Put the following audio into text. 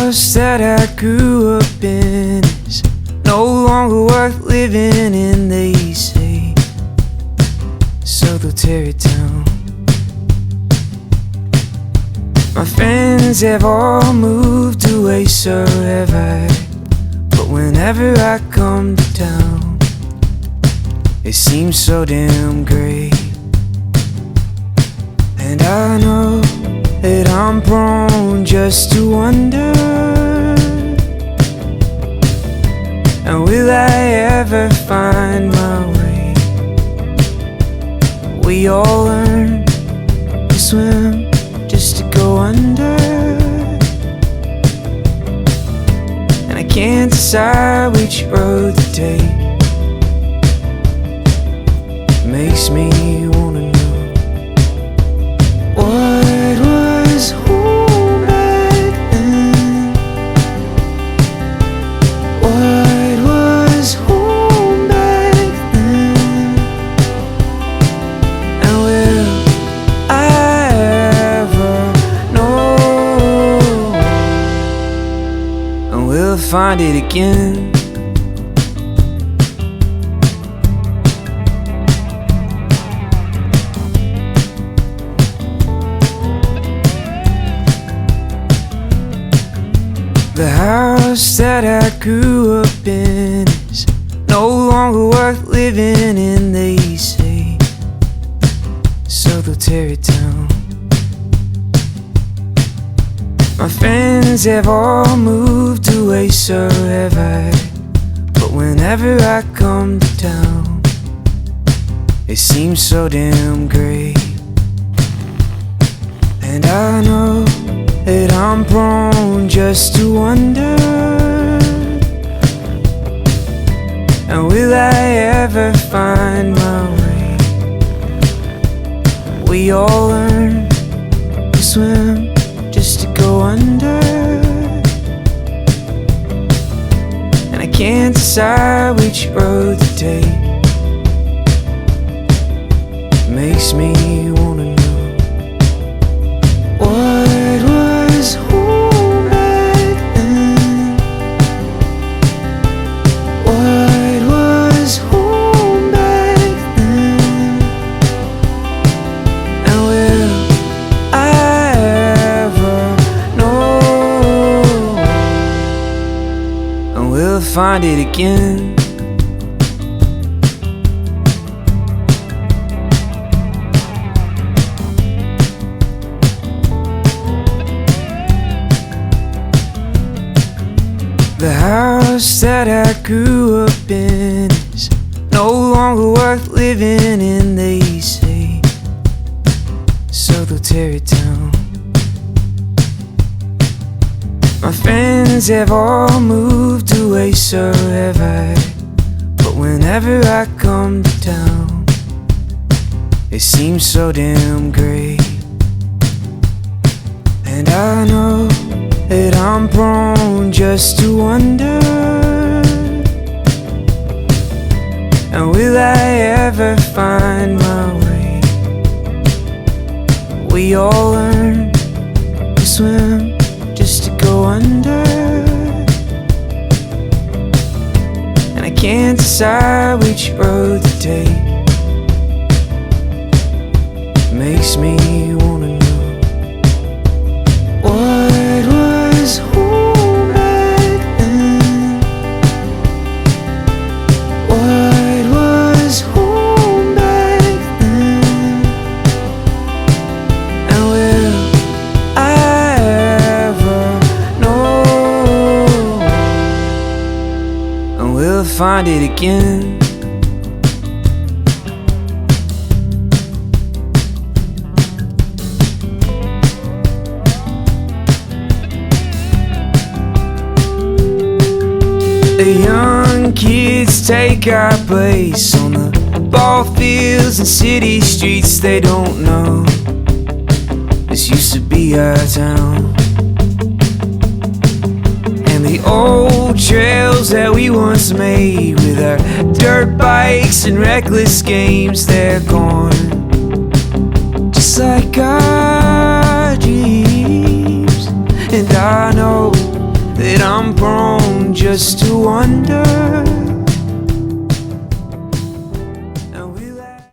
house that I grew up in is no longer worth living in, they say, so they'll tear it down. My friends have all moved away, so have I. But whenever I come to town, it seems so damn great. And I know that I'm prone just to wonder, and will I ever find my way? We all learn to swim just to go under, and I can't decide which road to take. Makes me wanna know what was home back then. What was home back then? And will I ever know? And we'll find it again. The house that I grew up in is no longer worth living in, they say, so they'll tear it down. My friends have all moved away, so have I. But whenever I come to town, it seems so damn great. And I know that I'm prone just to wonder, and will I ever find my way? We all learn to swim just to go under, and I can't decide which road to take. Makes me wanna know what was home back then. What was home back then? And will I ever know? And we'll find it again. The house that I grew up in is no longer worth living in, they say, so they'll tear it down. My friends have all moved away, so have I. But whenever I come to town, it seems so damn great. And I know that I'm prone just to wonder, and will I ever find my way? We all learn to swim just to go under, and I can't decide which road to take. Makes me wanna know what was home back then. What was home back then? And will I ever know? And we'll find it again. The young kids take our place on the ball fields and city streets. They don't know this used to be our town, and the old trails that we once made with our dirt bikes and reckless games, they're gone, just like our dreams. And I know just to wonder